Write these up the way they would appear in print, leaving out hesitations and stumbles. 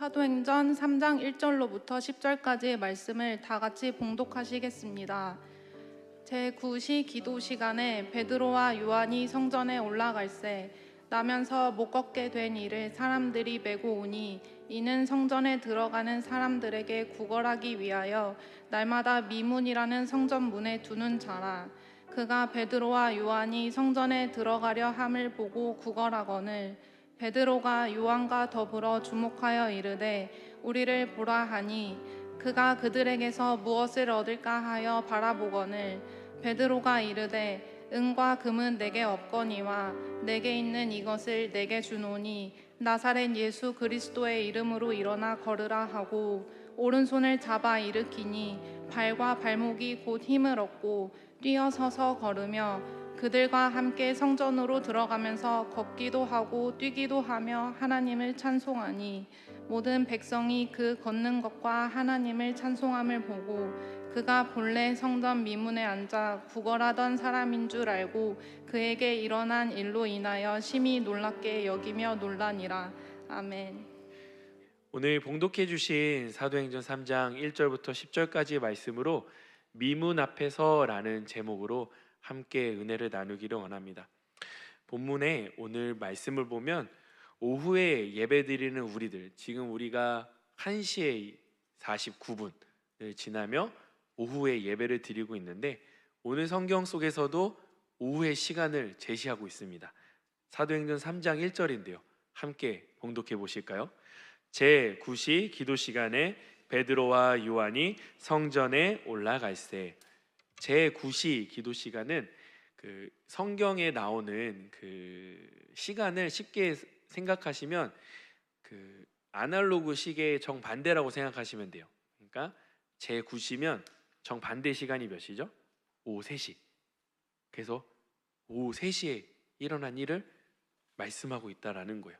사도행전 3장 1절로부터 10절까지의 말씀을 다 같이 봉독하시겠습니다. 제9시 기도 시간에 베드로와 요한이 성전에 올라갈새 나면서 못 걷게 된 이를 사람들이 메고 오니 이는 성전에 들어가는 사람들에게 구걸하기 위하여 날마다 미문이라는 성전 문에 두는 자라. 그가 베드로와 요한이 성전에 들어가려 함을 보고 구걸하거늘 베드로가 요한과 더불어 주목하여 이르되 우리를 보라 하니 그가 그들에게서 무엇을 얻을까 하여 바라보거늘 베드로가 이르되 은과 금은 내게 없거니와 내게 있는 이것을 내게 주노니 나사렛 예수 그리스도의 이름으로 일어나 걸으라 하고 오른손을 잡아 일으키니 발과 발목이 곧 힘을 얻고 뛰어서서 걸으며 그들과 함께 성전으로 들어가면서 걷기도 하고 뛰기도 하며 하나님을 찬송하니 모든 백성이 그 걷는 것과 하나님을 찬송함을 보고 그가 본래 성전 미문에 앉아 구걸하던 사람인 줄 알고 그에게 일어난 일로 인하여 심히 놀랍게 여기며 놀라니라. 아멘. 오늘 봉독해 주신 사도행전 3장 1절부터 10절까지의 말씀으로 미문 앞에서라는 제목으로 함께 은혜를 나누기를 원합니다. 본문에 오늘 말씀을 보면 오후에 예배드리는 우리들, 지금 우리가 1시에 49분을 지나며 오후에 예배를 드리고 있는데 오늘 성경 속에서도 오후의 시간을 제시하고 있습니다. 사도행전 3장 1절인데요. 함께 봉독해 보실까요? 제9시 기도 시간에 베드로와 요한이 성전에 올라갈새. 제9시 기도 시간은 그 성경에 나오는 그 시간을 쉽게 생각하시면 그 아날로그 시계의 정반대라고 생각하시면 돼요. 그러니까 제9시면 정반대 시간이 몇 시죠? 오후 3시. 그래서 오후 3시에 일어난 일을 말씀하고 있다라는 거예요.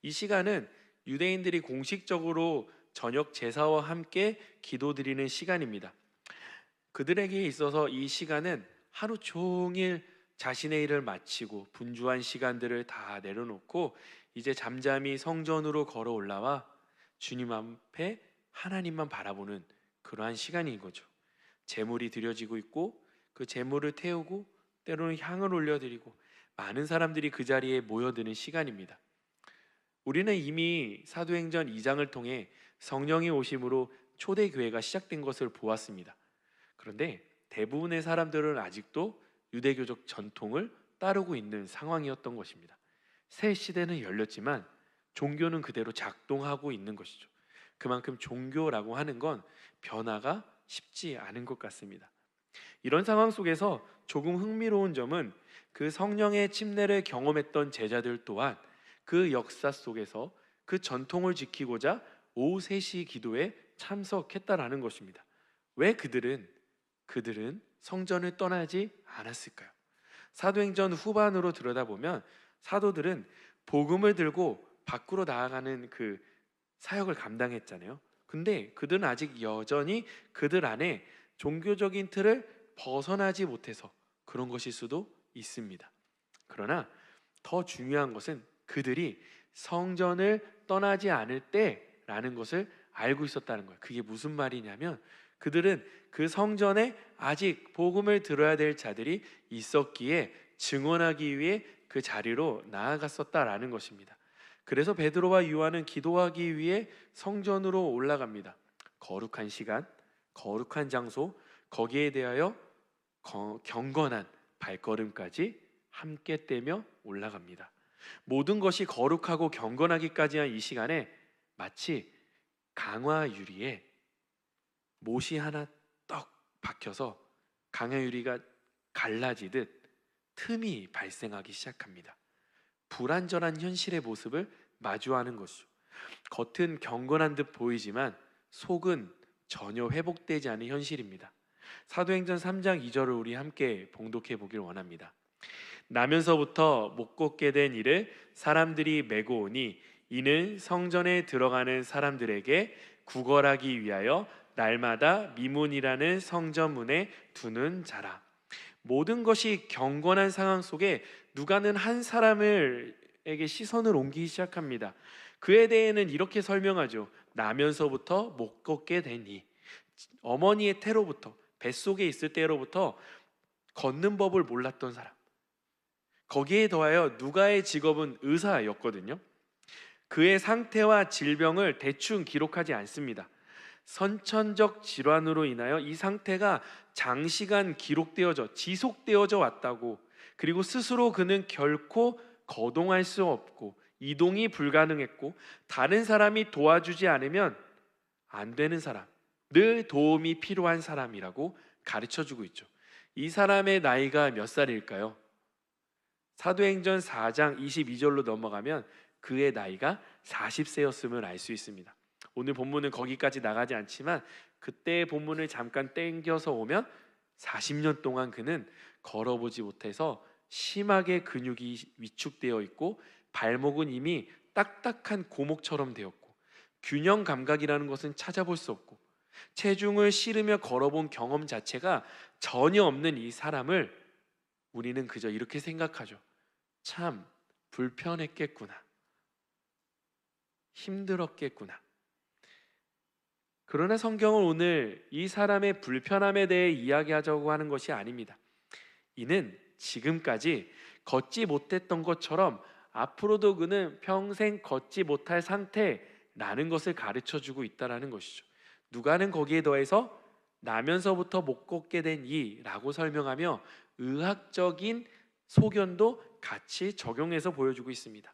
이 시간은 유대인들이 공식적으로 저녁 제사와 함께 기도드리는 시간입니다. 그들에게 있어서 이 시간은 하루 종일 자신의 일을 마치고 분주한 시간들을 다 내려놓고 이제 잠잠히 성전으로 걸어 올라와 주님 앞에 하나님만 바라보는 그러한 시간인 거죠. 제물이 드려지고 있고 그 제물을 태우고 때로는 향을 올려드리고 많은 사람들이 그 자리에 모여드는 시간입니다. 우리는 이미 사도행전 2장을 통해 성령의 오심으로 초대교회가 시작된 것을 보았습니다. 그런데 대부분의 사람들은 아직도 유대교적 전통을 따르고 있는 상황이었던 것입니다. 새 시대는 열렸지만 종교는 그대로 작동하고 있는 것이죠. 그만큼 종교라고 하는 건 변화가 쉽지 않은 것 같습니다. 이런 상황 속에서 조금 흥미로운 점은 그 성령의 침례를 경험했던 제자들 또한 그 역사 속에서 그 전통을 지키고자 오후 3시 기도에 참석했다라는 것입니다. 왜 그들은 성전을 떠나지 않았을까요? 사도행전 후반으로 들여다보면 사도들은 복음을 들고 밖으로 나아가는 그 사역을 감당했잖아요. 근데 그들은 아직 여전히 그들 안에 종교적인 틀을 벗어나지 못해서 그런 것일 수도 있습니다. 그러나 더 중요한 것은 그들이 성전을 떠나지 않을 때라는 것을 알고 있었다는 거예요. 그게 무슨 말이냐면 그들은 그 성전에 아직 복음을 들어야 될 자들이 있었기에 증언하기 위해 그 자리로 나아갔었다라는 것입니다. 그래서 베드로와 요한은 기도하기 위해 성전으로 올라갑니다. 거룩한 시간, 거룩한 장소, 거기에 대하여 경건한 발걸음까지 함께 떼며 올라갑니다. 모든 것이 거룩하고 경건하기까지 한 이 시간에 마치 강화 유리에 못이 하나 떡 박혀서 강화 유리가 갈라지듯 틈이 발생하기 시작합니다. 불완전한 현실의 모습을 마주하는 것이죠. 겉은 경건한 듯 보이지만 속은 전혀 회복되지 않은 현실입니다. 사도행전 3장 2절을 우리 함께 봉독해 보길 원합니다. 나면서부터 못 걷게 된 이를 사람들이 메고 오니 이는 성전에 들어가는 사람들에게 구걸하기 위하여 날마다 미문이라는 성전문에 두는 자라. 모든 것이 경건한 상황 속에 누가는 한 사람에게 시선을 옮기기 시작합니다. 그에 대해는 이렇게 설명하죠. 나면서부터 못 걷게 되니, 어머니의 태로부터, 뱃속에 있을 때로부터 걷는 법을 몰랐던 사람. 거기에 더하여 누가의 직업은 의사였거든요. 그의 상태와 질병을 대충 기록하지 않습니다. 선천적 질환으로 인하여 이 상태가 장시간 기록되어져 지속되어져 왔다고, 그리고 스스로 그는 결코 거동할 수 없고 이동이 불가능했고 다른 사람이 도와주지 않으면 안 되는 사람, 늘 도움이 필요한 사람이라고 가르쳐주고 있죠. 이 사람의 나이가 몇 살일까요? 사도행전 4장 22절로 넘어가면 그의 나이가 40세였음을 알 수 있습니다. 오늘 본문은 거기까지 나가지 않지만 그때의 본문을 잠깐 땡겨서 오면 40년 동안 그는 걸어보지 못해서 심하게 근육이 위축되어 있고 발목은 이미 딱딱한 고목처럼 되었고 균형 감각이라는 것은 찾아볼 수 없고 체중을 실으며 걸어본 경험 자체가 전혀 없는 이 사람을 우리는 그저 이렇게 생각하죠. 참 불편했겠구나, 힘들었겠구나. 그러나 성경은 오늘 이 사람의 불편함에 대해 이야기하자고 하는 것이 아닙니다. 이는 지금까지 걷지 못했던 것처럼 앞으로도 그는 평생 걷지 못할 상태라는 것을 가르쳐주고 있다는 것이죠. 누가는 거기에 더해서 나면서부터 못 걷게 된 이라고 설명하며 의학적인 소견도 같이 적용해서 보여주고 있습니다.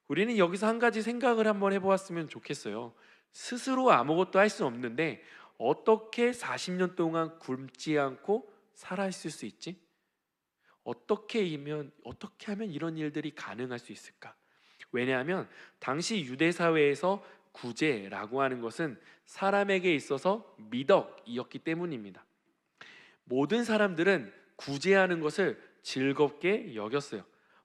우리는 여기서 한 가지 생각을 한번 해보았으면 좋겠어요. 스스로 아무것도 할 수 없는데 어떻게 40년 동안 굶지 않고 살아있을 수 있지? 어떻게 하면 이런 일들이 가능할 수 있을까? 왜냐하면 당시 유대 사회에서 구제라고 하는 것은 사람에게 있어서 미덕이었기 때문입니다. 모든 사람들은 구제하는 것을 즐겁게 여겼어요.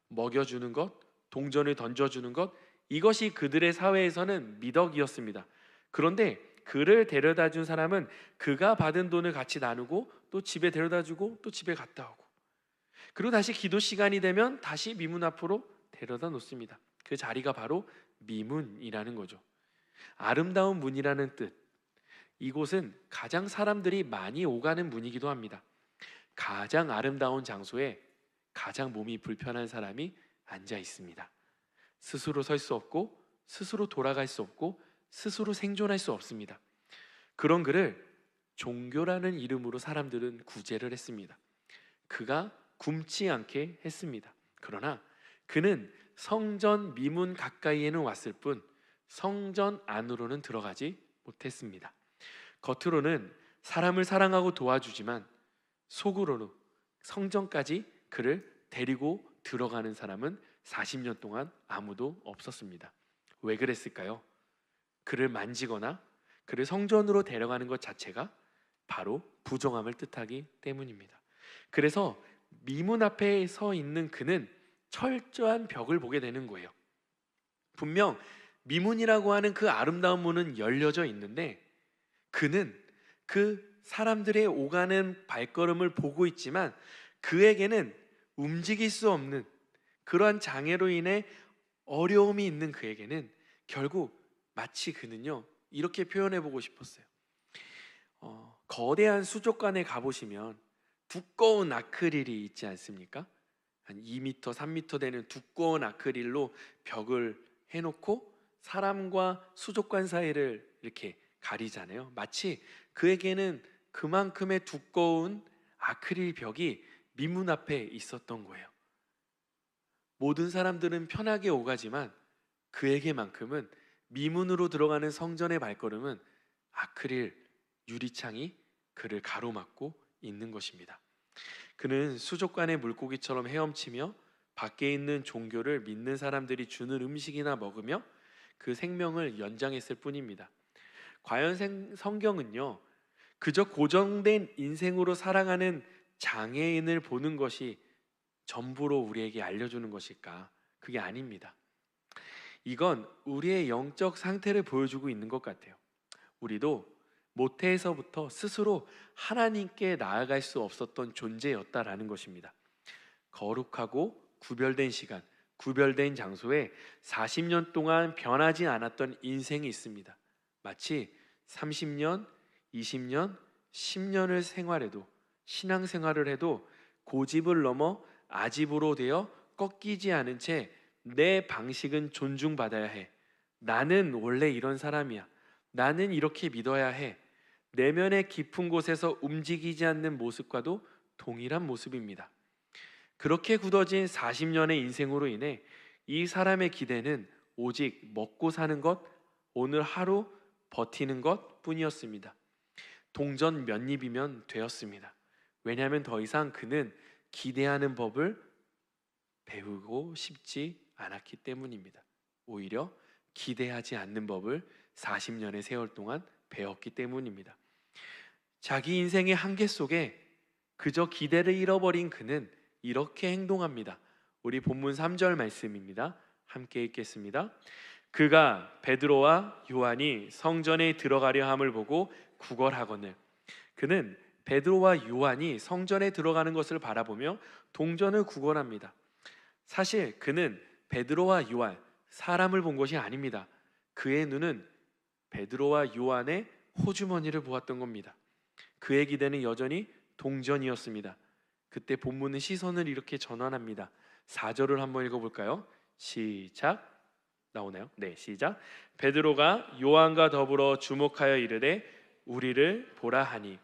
먹여주는 것, 동전을 던져주는 것, 이것이 그들의 사회에서는 미덕이었습니다. 그런데 그를 데려다 준 사람은 그가 받은 돈을 같이 나누고 또 집에 데려다 주고 또 집에 갔다 오고, 그리고 다시 기도 시간이 되면 다시 미문 앞으로 데려다 놓습니다. 그 자리가 바로 미문이라는 거죠. 아름다운 문이라는 뜻. 이곳은 가장 사람들이 많이 오가는 문이기도 합니다. 가장 아름다운 장소에 가장 몸이 불편한 사람이 앉아 있습니다. 스스로 설 수 없고 스스로 돌아갈 수 없고 스스로 생존할 수 없습니다. 그런 그를 종교라는 이름으로 사람들은 구제를 했습니다. 그가 굶지 않게 했습니다. 그러나 그는 성전 미문 가까이에는 왔을 뿐 성전 안으로는 들어가지 못했습니다. 겉으로는 사람을 사랑하고 도와주지만 속으로는 성전까지 그를 데리고 들어가는 사람은 40년 동안 아무도 없었습니다. 왜 그랬을까요? 그를 만지거나 그를 성전으로 데려가는 것 자체가 바로 부정함을 뜻하기 때문입니다. 그래서 미문 앞에 서 있는 그는 철저한 벽을 보게 되는 거예요. 분명 미문이라고 하는 그 아름다운 문은 열려져 있는데 그는 그 사람들의 오가는 발걸음을 보고 있지만 그에게는 움직일 수 없는 그러한 장애로 인해 어려움이 있는 그에게는 결국 마치 그는요, 이렇게 표현해 보고 싶었어요. 거대한 수족관에 가보시면 두꺼운 아크릴이 있지 않습니까? 한 2m, 3m 되는 두꺼운 아크릴로 벽을 해놓고 사람과 수족관 사이를 이렇게 가리잖아요. 마치 그에게는 그만큼의 두꺼운 아크릴 벽이 미문 앞에 있었던 거예요. 모든 사람들은 편하게 오가지만 그에게만큼은 미문으로 들어가는 성전의 발걸음은 아크릴 유리창이 그를 가로막고 있는 것입니다. 그는 수족관의 물고기처럼 헤엄치며 밖에 있는 종교를 믿는 사람들이 주는 음식이나 먹으며 그 생명을 연장했을 뿐입니다. 과연 성경은요, 그저 고정된 인생으로 살아가는 장애인을 보는 것이 전부로 우리에게 알려주는 것일까? 그게 아닙니다. 이건 우리의 영적 상태를 보여주고 있는 것 같아요. 우리도 모태에서부터 스스로 하나님께 나아갈 수 없었던 존재였다라는 것입니다. 거룩하고 구별된 시간, 구별된 장소에 40년 동안 변하지 않았던 인생이 있습니다. 마치 30년, 20년, 10년을 생활해도 신앙생활을 해도 고집을 넘어 아집으로 되어 꺾이지 않은 채 내 방식은 존중받아야 해. 나는 원래 이런 사람이야. 나는 이렇게 믿어야 해. 내면의 깊은 곳에서 움직이지 않는 모습과도 동일한 모습입니다. 그렇게 굳어진 40년의 인생으로 인해 이 사람의 기대는 오직 먹고 사는 것, 오늘 하루 버티는 것 뿐이었습니다. 동전 몇 입이면 되었습니다. 왜냐하면 더 이상 그는 기대하는 법을 배우고 싶지 않았기 때문입니다. 오히려 기대하지 않는 법을 40년의 세월 동안 배웠기 때문입니다. 자기 인생의 한계 속에 그저 기대를 잃어버린 그는 이렇게 행동합니다. 우리 본문 3절 말씀입니다. 함께 읽겠습니다. 그가 베드로와 요한이 성전에 들어가려 함을 보고 구걸하거늘. 그는 베드로와 요한이 성전에 들어가는 것을 바라보며 동전을 구걸합니다. 사실 그는 베드로와 요한, 사람을 본 것이 아닙니다. 그의 눈은 베드로와 요한의 호주머니를 보았던 겁니다. 그의 기대는 여전히 동전이었습니다. 그때 본문은 시선을 이렇게 전환합니다. 4절을 한번 읽어볼까요? 시작. 나오나요? 네, 시작. 베드로가 요한과 더불어 주목하여 이르되 우리를 보라 하니.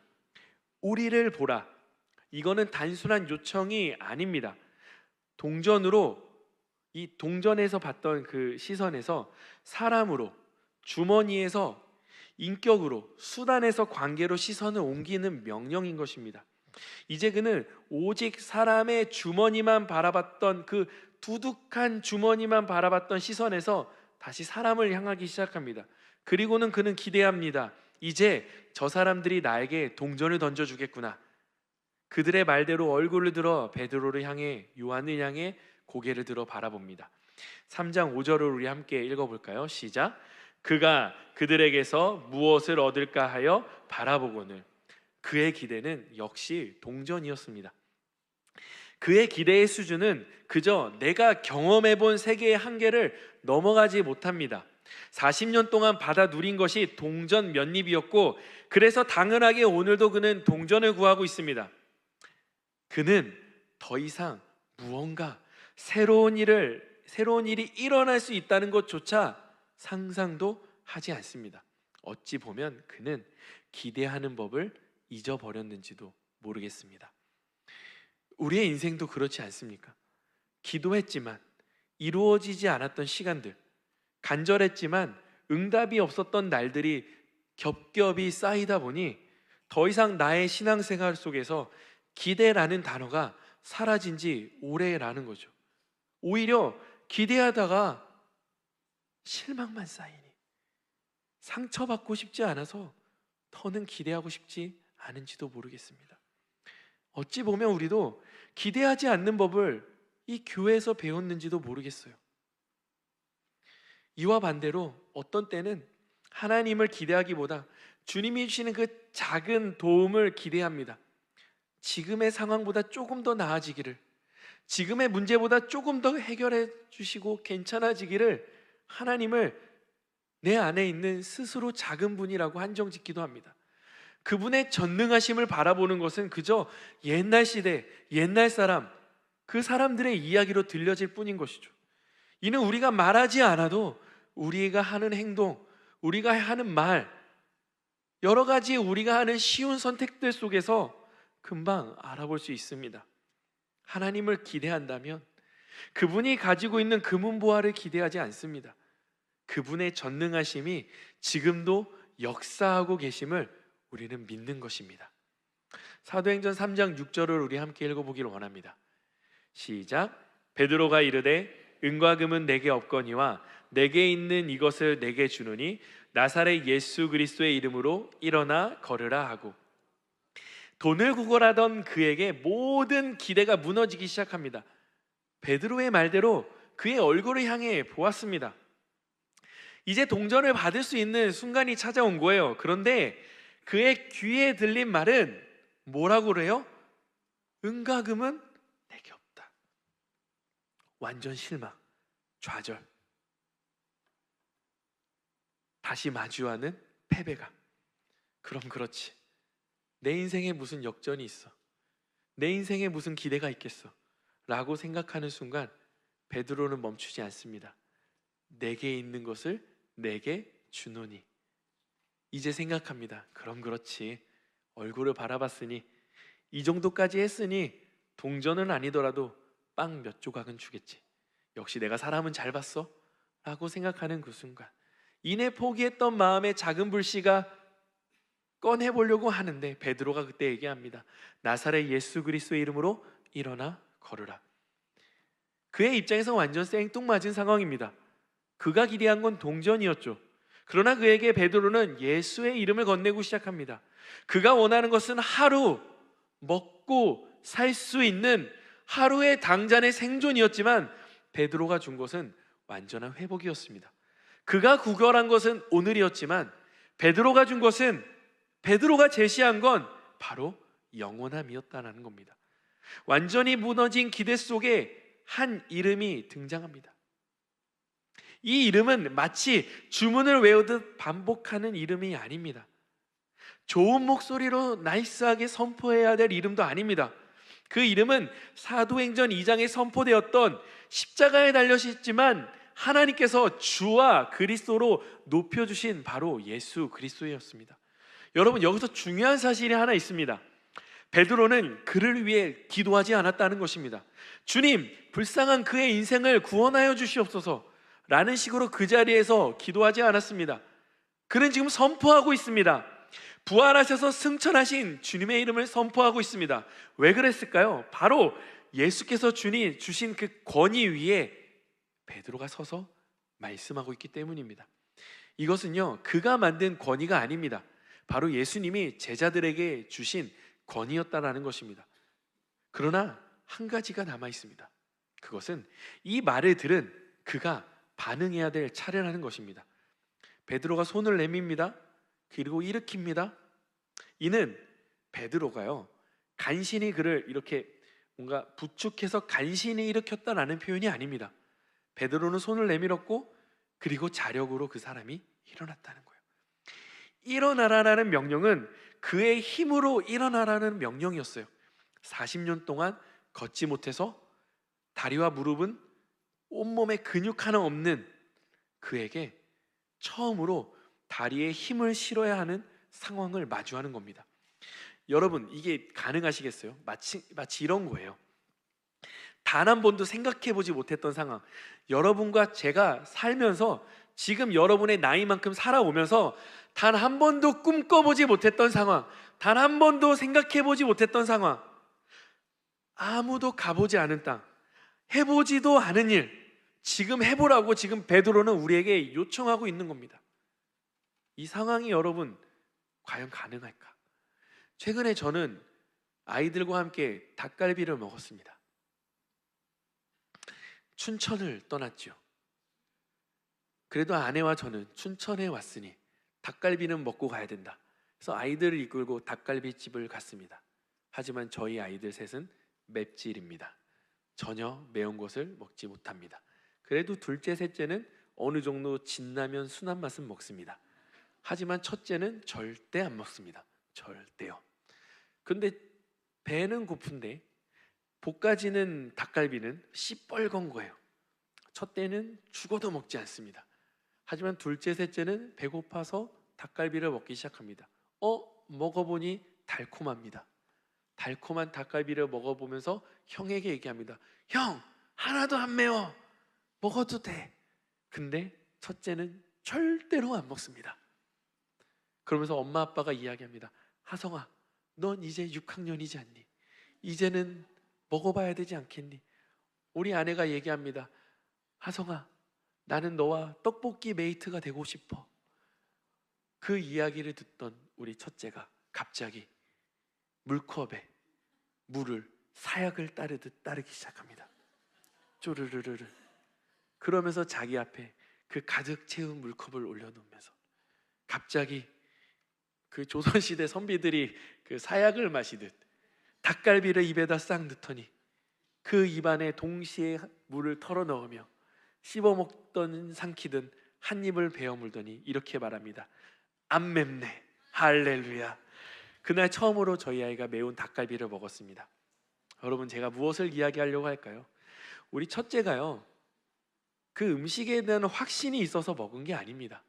우리를 보라. 이거는 단순한 요청이 아닙니다. 동전으로, 이 동전에서 봤던 그 시선에서 사람으로, 주머니에서 인격으로, 수단에서 관계로 시선을 옮기는 명령인 것입니다. 이제 그는 오직 사람의 주머니만 바라봤던, 그 두둑한 주머니만 바라봤던 시선에서 다시 사람을 향하기 시작합니다. 그리고는 그는 기대합니다. 이제 저 사람들이 나에게 동전을 던져주겠구나. 그들의 말대로 얼굴을 들어 베드로를 향해, 요한을 향해 고개를 들어 바라봅니다. 3장 5절을 우리 함께 읽어볼까요? 시작. 그가 그들에게서 무엇을 얻을까 하여 바라보고는. 그의 기대는 역시 동전이었습니다. 그의 기대의 수준은 그저 내가 경험해본 세계의 한계를 넘어가지 못합니다. 40년 동안 받아 누린 것이 동전 몇 입이었고, 그래서 당연하게 오늘도 그는 동전을 구하고 있습니다. 그는 더 이상 무언가 새로운 일이 일어날 수 있다는 것조차 상상도 하지 않습니다. 어찌 보면 그는 기대하는 법을 잊어버렸는지도 모르겠습니다. 우리의 인생도 그렇지 않습니까? 기도했지만 이루어지지 않았던 시간들, 간절했지만 응답이 없었던 날들이 겹겹이 쌓이다 보니 더 이상 나의 신앙생활 속에서 기대라는 단어가 사라진 지 오래라는 거죠. 오히려 기대하다가 실망만 쌓이니 상처받고 싶지 않아서 더는 기대하고 싶지 않은지도 모르겠습니다. 어찌 보면 우리도 기대하지 않는 법을 이 교회에서 배웠는지도 모르겠어요. 이와 반대로 어떤 때는 하나님을 기대하기보다 주님이 주시는 그 작은 도움을 기대합니다. 지금의 상황보다 조금 더 나아지기를, 지금의 문제보다 조금 더 해결해 주시고 괜찮아지기를 하나님을 내 안에 있는 스스로 작은 분이라고 한정짓기도 합니다. 그분의 전능하심을 바라보는 것은 그저 옛날 시대, 옛날 사람, 그 사람들의 이야기로 들려질 뿐인 것이죠. 이는 우리가 말하지 않아도 우리가 하는 행동, 우리가 하는 말, 여러 가지 우리가 하는 쉬운 선택들 속에서 금방 알아볼 수 있습니다. 하나님을 기대한다면 그분이 가지고 있는 금은보화를 기대하지 않습니다. 그분의 전능하심이 지금도 역사하고 계심을 우리는 믿는 것입니다. 사도행전 3장 6절을 우리 함께 읽어보기를 원합니다. 시작. 베드로가 이르되 은과 금은 내게 없거니와 내게 있는 이것을 내게 주노니 나사렛 예수 그리스도의 이름으로 일어나 걸으라 하고. 돈을 구걸하던 그에게 모든 기대가 무너지기 시작합니다. 베드로의 말대로 그의 얼굴을 향해 보았습니다. 이제 동전을 받을 수 있는 순간이 찾아온 거예요. 그런데 그의 귀에 들린 말은 뭐라고 그래요? 은과 금은 내게 없다. 완전 실망. 좌절, 다시 마주하는 패배감. 그럼 그렇지, 내 인생에 무슨 역전이 있어, 내 인생에 무슨 기대가 있겠어 라고 생각하는 순간 베드로는 멈추지 않습니다. 내게 있는 것을 내게 주노니. 이제 생각합니다. 그럼 그렇지, 얼굴을 바라봤으니, 이 정도까지 했으니 동전은 아니더라도 빵 몇 조각은 주겠지. 역시 내가 사람은 잘 봤어 라고 생각하는 그 순간 이내 포기했던 마음의 작은 불씨가 꺼내보려고 하는데 베드로가 그때 얘기합니다. 나사렛 예수 그리스도의 이름으로 일어나 걸으라. 그의 입장에서 완전 생뚱맞은 상황입니다. 그가 기대한 건 동전이었죠. 그러나 그에게 베드로는 예수의 이름을 건네고 시작합니다. 그가 원하는 것은 하루 먹고 살 수 있는 하루의 당장의 생존이었지만 베드로가 준 것은 완전한 회복이었습니다. 그가 구걸한 것은 오늘이었지만 베드로가 준 것은, 베드로가 제시한 건 바로 영원함이었다는 겁니다. 완전히 무너진 기대 속에 한 이름이 등장합니다. 이 이름은 마치 주문을 외우듯 반복하는 이름이 아닙니다. 좋은 목소리로 나이스하게 선포해야 될 이름도 아닙니다. 그 이름은 사도행전 2장에 선포되었던 십자가에 달려있지만 하나님께서 주와 그리스도로 높여주신 바로 예수 그리스도였습니다. 여러분, 여기서 중요한 사실이 하나 있습니다. 베드로는 그를 위해 기도하지 않았다는 것입니다. 주님, 불쌍한 그의 인생을 구원하여 주시옵소서 라는 식으로 그 자리에서 기도하지 않았습니다. 그는 지금 선포하고 있습니다. 부활하셔서 승천하신 주님의 이름을 선포하고 있습니다. 왜 그랬을까요? 바로 예수께서 주신 그 권위 위에 베드로가 서서 말씀하고 있기 때문입니다. 이것은요, 그가 만든 권위가 아닙니다. 바로 예수님이 제자들에게 주신 권위였다라는 것입니다. 그러나 한 가지가 남아 있습니다. 그것은 이 말을 들은 그가 반응해야 될 차례라는 것입니다. 베드로가 손을 내밉니다. 그리고 일으킵니다. 이는 베드로가요, 간신히 그를 이렇게 뭔가 부축해서 간신히 일으켰다라는 표현이 아닙니다. 베드로는 손을 내밀었고 그리고 자력으로 그 사람이 일어났다는 거예요. 일어나라라는 명령은 그의 힘으로 일어나라는 명령이었어요. 40년 동안 걷지 못해서 다리와 무릎은 온몸에 근육 하나 없는 그에게 처음으로 다리에 힘을 실어야 하는 상황을 마주하는 겁니다. 여러분, 이게 가능하시겠어요? 마치 이런 거예요. 단 한 번도 생각해 보지 못했던 상황, 여러분과 제가 살면서 지금 여러분의 나이만큼 살아오면서 단 한 번도 꿈꿔보지 못했던 상황, 단 한 번도 생각해 보지 못했던 상황, 아무도 가보지 않은 땅, 해보지도 않은 일, 지금 해보라고 지금 베드로는 우리에게 요청하고 있는 겁니다. 이 상황이 여러분 과연 가능할까? 최근에 저는 아이들과 함께 닭갈비를 먹었습니다. 춘천을 떠났죠. 그래도 아내와 저는 춘천에 왔으니 닭갈비는 먹고 가야 된다. 그래서 아이들을 이끌고 닭갈비집을 갔습니다. 하지만 저희 아이들 셋은 맵찔입니다. 전혀 매운 것을 먹지 못합니다. 그래도 둘째, 셋째는 어느 정도 진라면 순한 맛은 먹습니다. 하지만 첫째는 절대 안 먹습니다. 절대요. 근데 배는 고픈데 볶아지는 닭갈비는 시뻘건 거예요. 첫째는 죽어도 먹지 않습니다. 하지만 둘째, 셋째는 배고파서 닭갈비를 먹기 시작합니다. 먹어보니 달콤합니다. 달콤한 닭갈비를 먹어보면서 형에게 얘기합니다. 형, 하나도 안 매워. 먹어도 돼. 근데 첫째는 절대로 안 먹습니다. 그러면서 엄마 아빠가 이야기합니다. 하성아, 넌 이제 6학년이지 않니? 이제는 먹어봐야 되지 않겠니? 우리 아내가 얘기합니다. 하성아, 나는 너와 떡볶이 메이트가 되고 싶어. 그 이야기를 듣던 우리 첫째가 갑자기 물컵에 물을 사약을 따르듯 따르기 시작합니다. 쪼르르르르. 그러면서 자기 앞에 그 가득 채운 물컵을 올려놓으면서 갑자기 그 조선시대 선비들이 그 사약을 마시듯 닭갈비를 입에다 싹 넣더니 그 입안에 동시에 물을 털어 넣으며 씹어먹던 삼키든 한 입을 베어 물더니 이렇게 말합니다. 안 맵네. 할렐루야. 그날 처음으로 저희 아이가 매운 닭갈비를 먹었습니다. 여러분, 제가 무엇을 이야기하려고 할까요? 우리 첫째가요, 그 음식에 대한 확신이 있어서 먹은 게 아닙니다.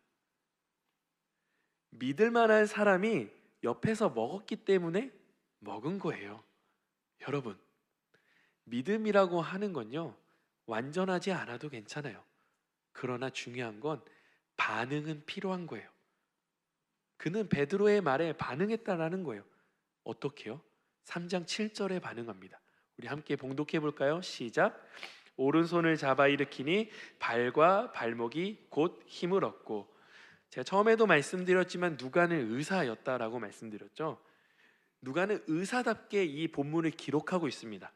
믿을 만한 사람이 옆에서 먹었기 때문에 먹은 거예요. 여러분, 믿음이라고 하는 건요, 완전하지 않아도 괜찮아요. 그러나 중요한 건 반응은 필요한 거예요. 그는 베드로의 말에 반응했다라는 거예요. 어떻게요? 3장 7절에 반응합니다. 우리 함께 봉독해 볼까요? 시작. 오른손을 잡아 일으키니 발과 발목이 곧 힘을 얻고. 제가 처음에도 말씀드렸지만 누가는 의사였다라고 말씀드렸죠. 누가는 의사답게 이 본문을 기록하고 있습니다.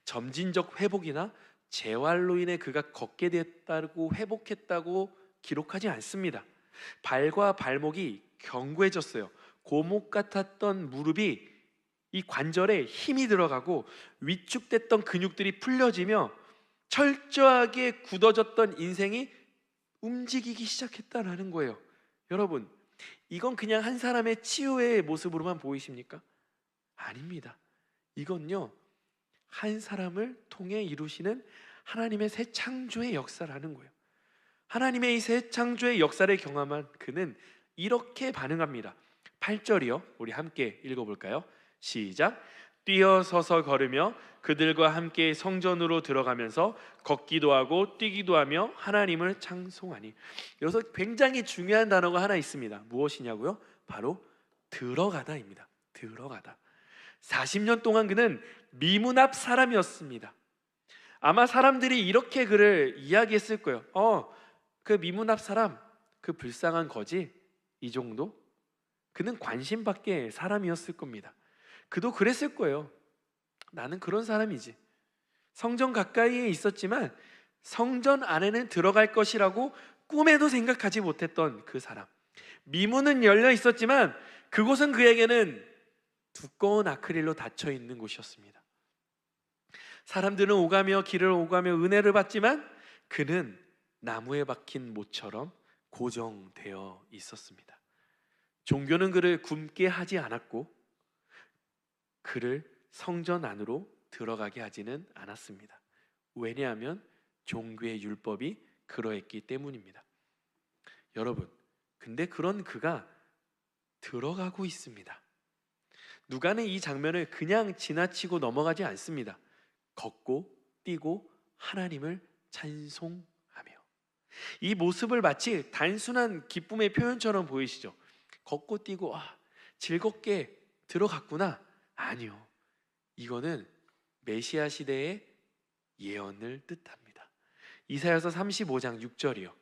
점진적 회복이나 재활로 인해 그가 걷게 됐다고 회복했다고 기록하지 않습니다. 발과 발목이 견고해졌어요. 고목 같았던 무릎이 이 관절에 힘이 들어가고 위축됐던 근육들이 풀려지며 철저하게 굳어졌던 인생이 움직이기 시작했다라는 거예요. 여러분, 이건 그냥 한 사람의 치유의 모습으로만 보이십니까? 아닙니다. 이건요, 한 사람을 통해 이루시는 하나님의 새 창조의 역사라는 거예요. 하나님의 이 새 창조의 역사를 경험한 그는 이렇게 반응합니다. 8절이요. 우리 함께 읽어볼까요? 시작. 뛰어서서 걸으며 그들과 함께 성전으로 들어가면서 걷기도 하고 뛰기도 하며 하나님을 찬송하니. 여기서 굉장히 중요한 단어가 하나 있습니다. 무엇이냐고요? 바로 들어가다입니다. 들어가다. 40년 동안 그는 미문 앞 사람이었습니다. 아마 사람들이 이렇게 그를 이야기했을 거예요. 그 미문 앞 사람, 그 불쌍한 거지, 이 정도? 그는 관심 밖의 사람이었을 겁니다. 그도 그랬을 거예요. 나는 그런 사람이지. 성전 가까이에 있었지만 성전 안에는 들어갈 것이라고 꿈에도 생각하지 못했던 그 사람. 미문은 열려 있었지만 그곳은 그에게는 두꺼운 아크릴로 닫혀 있는 곳이었습니다. 사람들은 오가며 길을 오가며 은혜를 받지만 그는 나무에 박힌 못처럼 고정되어 있었습니다. 종교는 그를 굶게 하지 않았고 그를 성전 안으로 들어가게 하지는 않았습니다. 왜냐하면 종교의 율법이 그러했기 때문입니다. 여러분, 근데 그런 그가 들어가고 있습니다. 누가는 이 장면을 그냥 지나치고 넘어가지 않습니다. 걷고 뛰고 하나님을 찬송하며. 이 모습을 마치 단순한 기쁨의 표현처럼 보이시죠? 걷고 뛰고 즐겁게 들어갔구나. 아니요, 이거는 메시아 시대의 예언을 뜻합니다. 이사야서 35장 6절이요.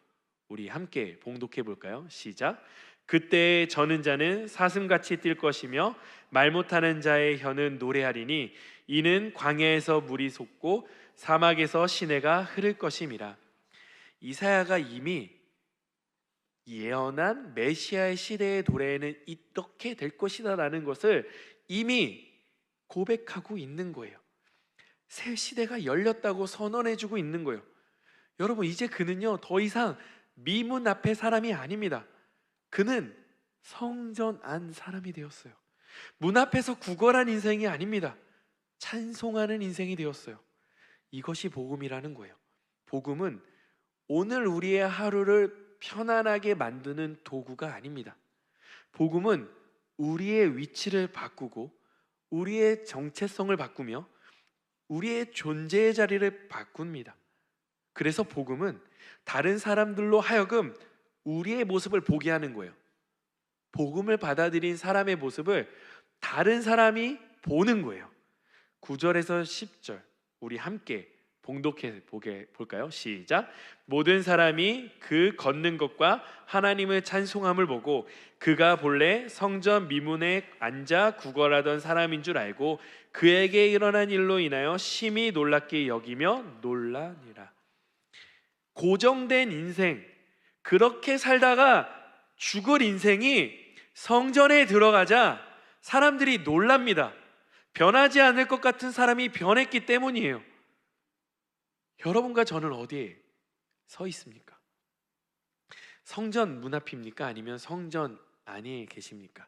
우리 함께 봉독해 볼까요? 시작. 그때 저는 자는 사슴같이 뛸 것이며 말 못하는 자의 혀는 노래하리니 이는 광야에서 물이 솟고 사막에서 시내가 흐를 것임이라. 이사야가 이미 예언한 메시아의 시대의 도래에는 이렇게 될 것이다 라는 것을 이미 고백하고 있는 거예요. 새 시대가 열렸다고 선언해주고 있는 거예요. 여러분, 이제 그는요 더 이상 미문 앞의 사람이 아닙니다. 그는 성전 안 사람이 되었어요. 문 앞에서 구걸한 인생이 아닙니다. 찬송하는 인생이 되었어요. 이것이 복음이라는 거예요. 복음은 오늘 우리의 하루를 편안하게 만드는 도구가 아닙니다. 복음은 우리의 위치를 바꾸고 우리의 정체성을 바꾸며 우리의 존재의 자리를 바꿉니다. 그래서 복음은 다른 사람들로 하여금 우리의 모습을 보게 하는 거예요. 복음을 받아들인 사람의 모습을 다른 사람이 보는 거예요. 9절에서 10절 우리 함께 봉독해 볼까요? 시작. 모든 사람이 그 걷는 것과 하나님을 찬송함을 보고 그가 본래 성전 미문에 앉아 구걸하던 사람인 줄 알고 그에게 일어난 일로 인하여 심히 놀랍게 여기며 놀라니라. 고정된 인생, 그렇게 살다가 죽을 인생이 성전에 들어가자 사람들이 놀랍니다. 변하지 않을 것 같은 사람이 변했기 때문이에요. 여러분과 저는 어디에 서 있습니까? 성전 문 앞입니까? 아니면 성전 안에 계십니까?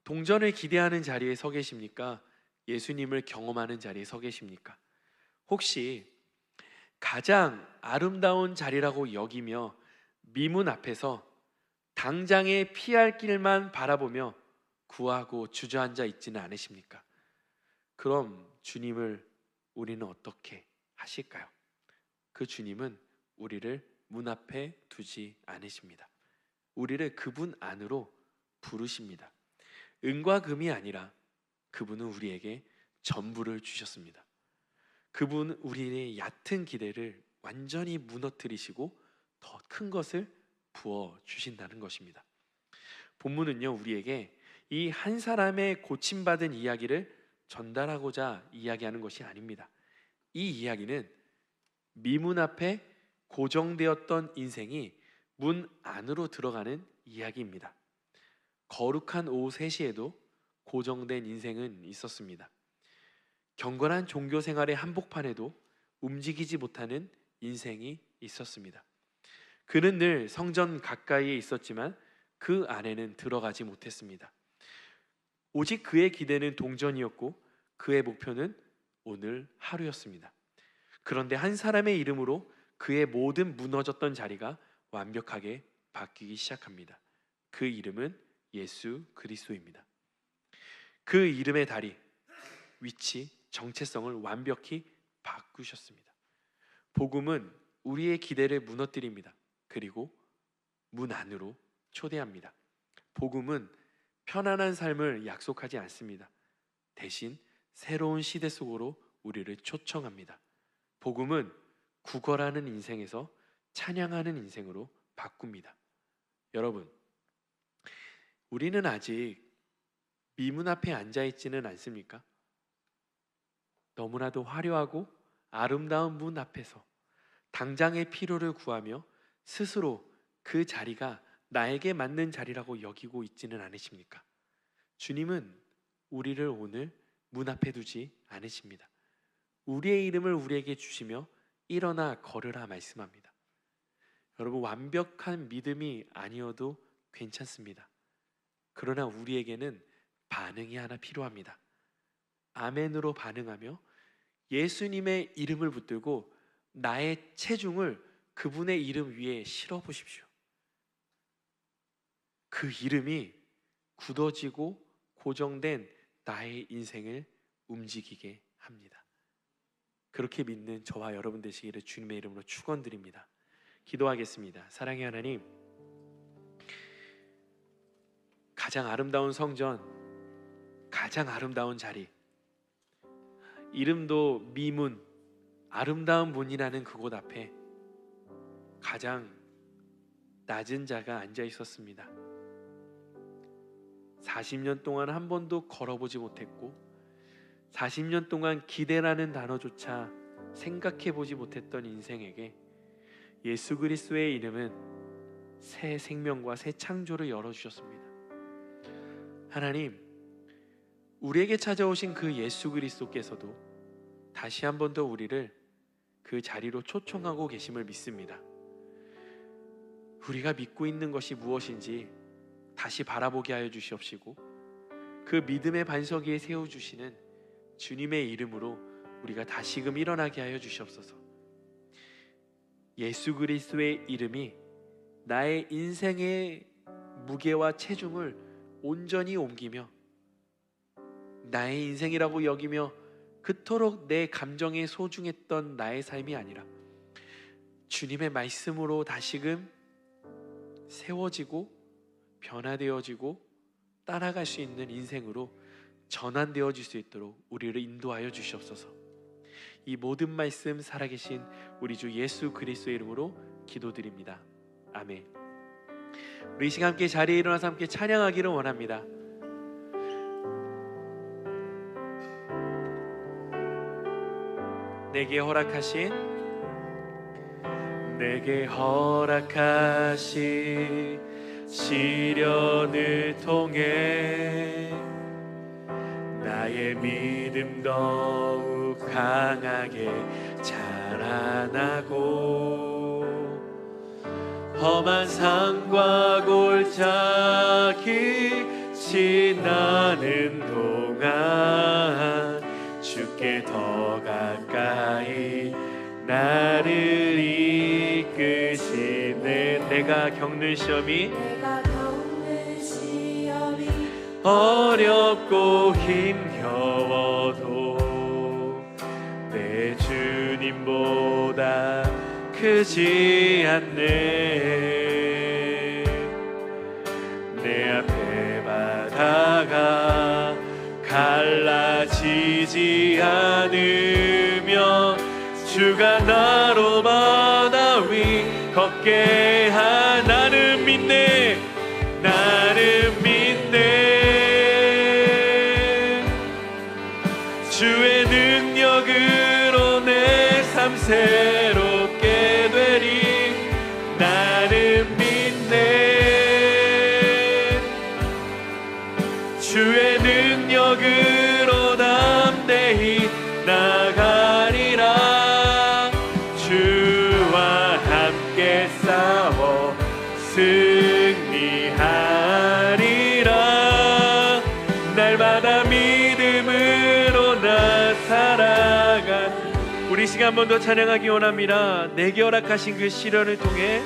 동전을 기대하는 자리에 서 계십니까? 예수님을 경험하는 자리에 서 계십니까? 혹시 가장 아름다운 자리라고 여기며 미문 앞에서 당장에 피할 길만 바라보며 구하고 주저앉아 있지는 않으십니까? 그럼 주님을 우리는 어떻게 하실까요? 그 주님은 우리를 문 앞에 두지 않으십니다. 우리를 그분 안으로 부르십니다. 은과 금이 아니라 그분은 우리에게 전부를 주셨습니다. 그분은 우리의 얕은 기대를 완전히 무너뜨리시고 더 큰 것을 부어 주신다는 것입니다. 본문은요, 우리에게 이 한 사람의 고침받은 이야기를 전달하고자 이야기하는 것이 아닙니다. 이 이야기는 미문 앞에 고정되었던 인생이 문 안으로 들어가는 이야기입니다. 거룩한 오후 3시에도 고정된 인생은 있었습니다. 경건한 종교 생활의 한복판에도 움직이지 못하는 인생이 있었습니다. 그는 늘 성전 가까이에 있었지만 그 안에는 들어가지 못했습니다. 오직 그의 기대는 동전이었고 그의 목표는 오늘 하루였습니다. 그런데 한 사람의 이름으로 그의 모든 무너졌던 자리가 완벽하게 바뀌기 시작합니다. 그 이름은 예수 그리스도입니다. 그 이름의 다리, 위치, 정체성을 완벽히 바꾸셨습니다. 복음은 우리의 기대를 무너뜨립니다. 그리고 문 안으로 초대합니다. 복음은 편안한 삶을 약속하지 않습니다. 대신 새로운 시대 속으로 우리를 초청합니다. 복음은 구걸하는 인생에서 찬양하는 인생으로 바꿉니다. 여러분, 우리는 아직 미문 앞에 앉아 있지는 않습니까? 너무나도 화려하고 아름다운 문 앞에서 당장의 필요를 구하며 스스로 그 자리가 나에게 맞는 자리라고 여기고 있지는 않으십니까? 주님은 우리를 오늘 문 앞에 두지 않으십니다. 우리의 이름을 우리에게 주시며 일어나 걸으라 말씀합니다. 여러분, 완벽한 믿음이 아니어도 괜찮습니다. 그러나 우리에게는 반응이 하나 필요합니다. 아멘으로 반응하며 예수님의 이름을 붙들고 나의 체중을 그분의 이름 위에 실어 보십시오. 그 이름이 굳어지고 고정된 나의 인생을 움직이게 합니다. 그렇게 믿는 저와 여러분 되시기를 주님의 이름으로 축원드립니다. 기도하겠습니다. 사랑의 하나님, 가장 아름다운 성전, 가장 아름다운 자리, 이름도 미문, 아름다운 문이라는 그곳 앞에 가장 낮은 자가 앉아 있었습니다. 40년 동안 한 번도 걸어보지 못했고 40년 동안 기대라는 단어조차 생각해보지 못했던 인생에게 예수 그리스도의 이름은 새 생명과 새 창조를 열어주셨습니다. 하나님, 우리에게 찾아오신 그 예수 그리스도께서도 다시 한 번 더 우리를 그 자리로 초청하고 계심을 믿습니다. 우리가 믿고 있는 것이 무엇인지 다시 바라보게 하여 주시옵시고 그 믿음의 반석 위에 세워주시는 주님의 이름으로 우리가 다시금 일어나게 하여 주시옵소서. 예수 그리스도의 이름이 나의 인생의 무게와 체중을 온전히 옮기며 나의 인생이라고 여기며 그토록 내 감정에 소중했던 나의 삶이 아니라 주님의 말씀으로 다시금 세워지고 변화되어지고 따라갈 수 있는 인생으로 전환되어질 수 있도록 우리를 인도하여 주시옵소서. 이 모든 말씀 살아계신 우리 주 예수 그리스도의 이름으로 기도드립니다. 아멘. 우리 이 시간 함께 자리에 일어나서 함께 찬양하기를 원합니다. 내게 허락하신 시련을 통해 나의 믿음 더욱 강하게 자라나고 험한 산과 골짜기 지나는 동안 주께 더 가까이 나를 이끄시네. 내가 겪는 시험이 어렵고 힘겨워도 내 주님보다 크지 않네. 내 앞에 바다가 갈라지지 않으며 주가 나로 바다 위 걷게 나는 믿네. 나는 믿네. 주의 능력으로 내 삶 새롭게 되리. 나는 믿네. 주의 능력으로 담대히 나가리라. 주와 함께 싸워 승리하리라. 날마다 믿음으로 나 살아가. 우리 시간 한 번 더 찬양하기 원합니다. 내게 허락하신 그 시련을 통해,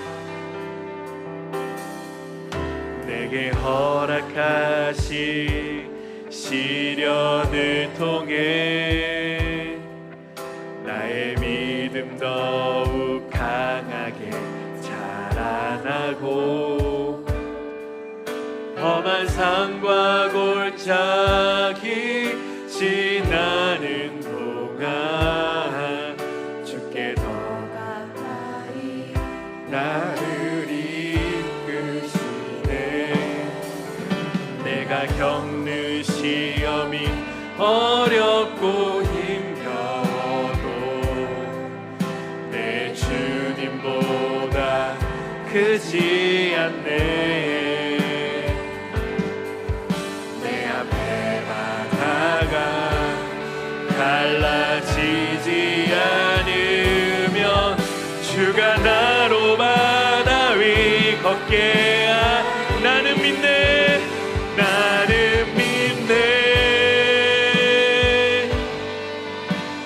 내게 허락하신 시련을 통해 나의 믿음 더욱 강하게 자라나고 험한 산과 골짜기 지나는 동안 주께 더 가까이 나를 이끄시네. 내가 겪는 시험이 어렵고 힘겨워도 내 주님보다 크지 않네. 내 앞에 바다가 갈라지지 않으며 주가 나로 바다 위 걷게 나는 믿네. 나는 믿네.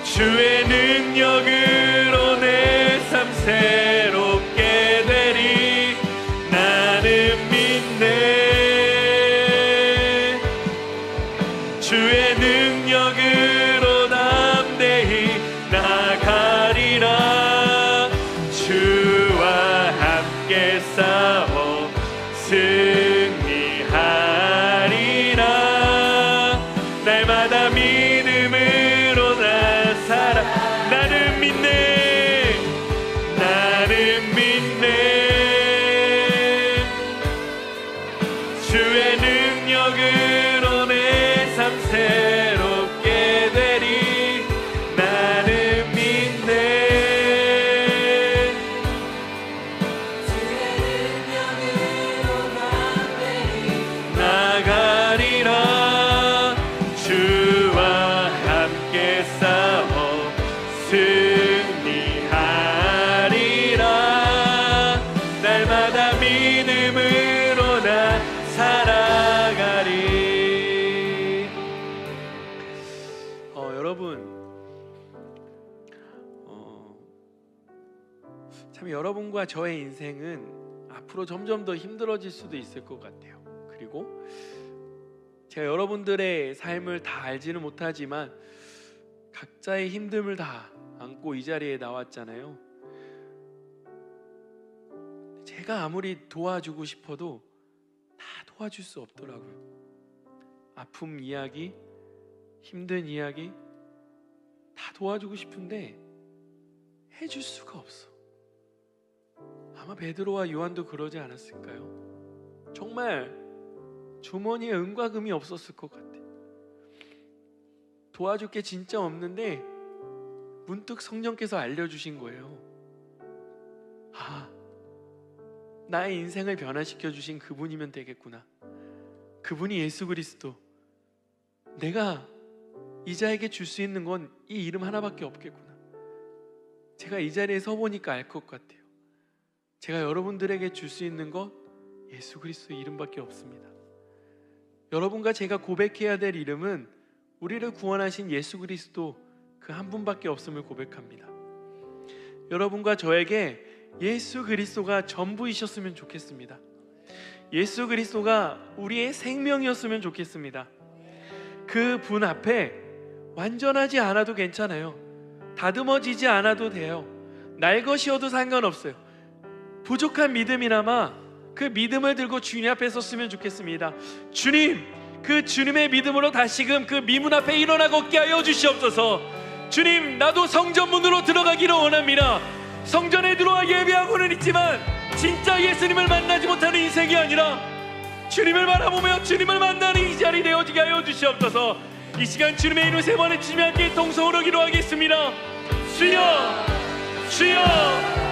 주의 능력으로 내 삶 새롭게 되리. 나는 믿네. 주의 능력으로 담대히 나가리라. 주와 함께 싸워 승리하리라. 날마다 믿음으로 나 살아. 나는 믿네. 나는 믿네. 주의 능력으로 내 삶 새롭게 되리. 나는 믿네. 주의 능력으로 담대히 나가리라. 주와 함께 싸워 승리하리라. 날마다 믿음으로 나 살아가리. 여러분, 참 여러분과 저의 인생은 앞으로 점점 더 힘들어질 수도 있을 것 같아요. 그리고 제가 여러분들의 삶을 다 알지는 못하지만 각자의 힘듦을 다 안고 이 자리에 나왔잖아요. 제가 아무리 도와주고 싶어도 다 도와줄 수 없더라고요. 아픔 이야기, 힘든 이야기 다 도와주고 싶은데 해줄 수가 없어. 아마 베드로와 요한도 그러지 않았을까요? 정말 주머니에 은과 금이 없었을 것 같아. 도와줄 게 진짜 없는데 문득 성령께서 알려주신 거예요. 나의 인생을 변화시켜 주신 그분이면 되겠구나. 그분이 예수 그리스도. 내가 이 자에게 줄 수 있는 건 이 이름 하나밖에 없겠구나. 제가 이 자리에 서 보니까 알 것 같아요. 제가 여러분들에게 줄 수 있는 것 예수 그리스도의 이름밖에 없습니다. 여러분과 제가 고백해야 될 이름은 우리를 구원하신 예수 그리스도 그 한 분밖에 없음을 고백합니다. 여러분과 저에게 예수 그리스도가 전부이셨으면 좋겠습니다. 예수 그리스도가 우리의 생명이었으면 좋겠습니다. 그 분 앞에 완전하지 않아도 괜찮아요. 다듬어지지 않아도 돼요. 날 것이어도 상관없어요. 부족한 믿음이나마 그 믿음을 들고 주님 앞에 섰으면 좋겠습니다. 주님, 그 주님의 믿음으로 다시금 그 미문 앞에 일어나 걷게 하여 주시옵소서. 주님, 나도 성전문으로 들어가기를 원합니다. 성전에 들어와 예배하고는 있지만 진짜 예수님을 만나지 못하는 인생이 아니라 주님을 바라보며 주님을 만나는 이 자리 되어지게 하여 주시옵소서. 이 시간 주님의 이름 세 번에 주님 함께 동성으로 기도하겠습니다. 주여, 주여,